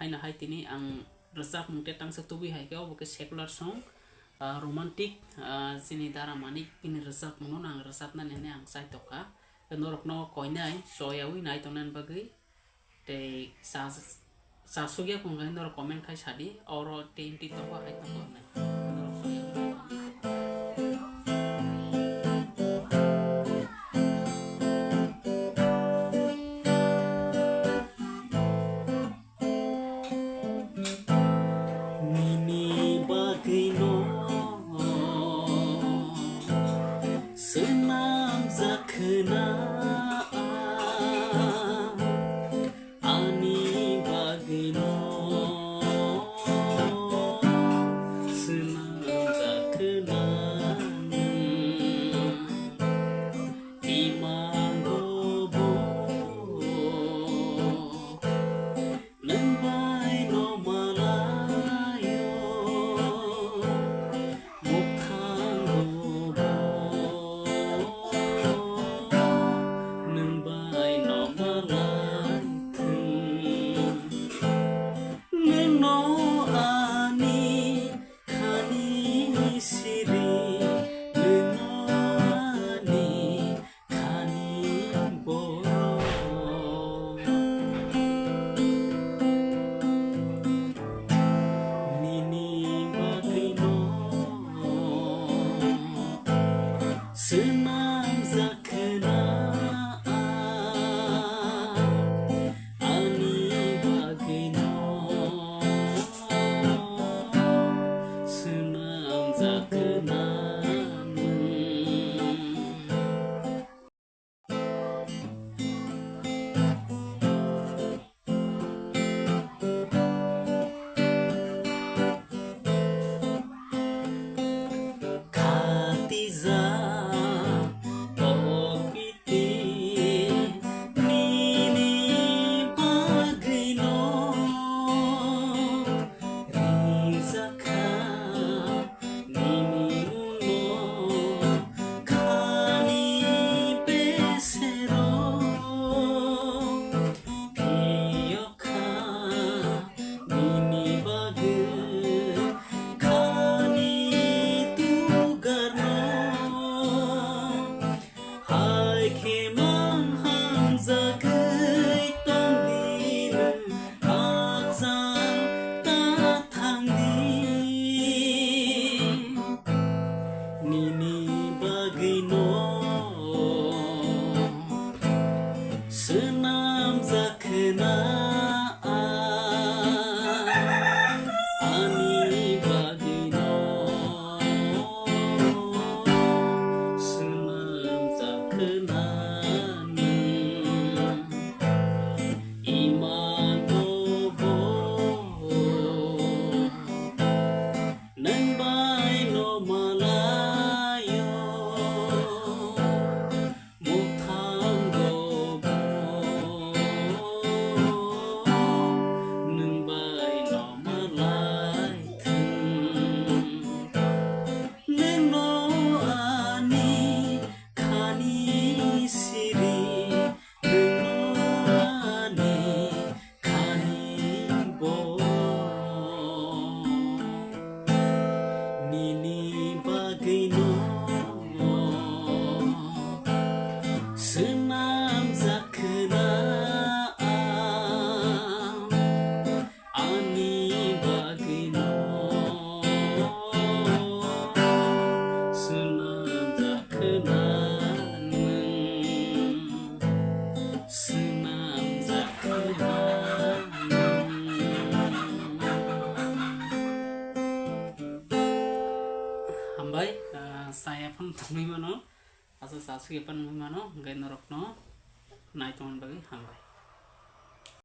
na hai tini ang rwchapmung te tang tubui hai ke obo ke secular song romantic sini dara manik ini rwchapmung no ang rwchapna nene ang chaitoka norok no koinai soyawi nai tongnan bagui te sa sugya kungai norok comment khai sadi oro te inti tongo hai tongo na norok soyawi Nini bagwi no senam zakhna ani bagwi no senam zakhna imang gobo nembai no malayo mukhango nembai no malai neno ani khani siri neno ani khani boro Nini bagwi no senam zakhna ani bagwi no senam zakhna khatiza pokiti nini bagwi no rizakha nini no khani pesero piyokha nini bagwi khani tugarno hai khemang ham zagai tong din akzang ta thang din Nini bagwi no senam zakhna ani bagwi no senam zakhna imang gobo nembai no malayo mukhango nembai no malai neno ani khani siri neno ani khani boro Nini bagwi no senam zakhna ani bagwi no senam zakhna senam zakhna hambai saya pun tunggu mano asa sasu pan mano ngai norok no nai tongan bagi hambai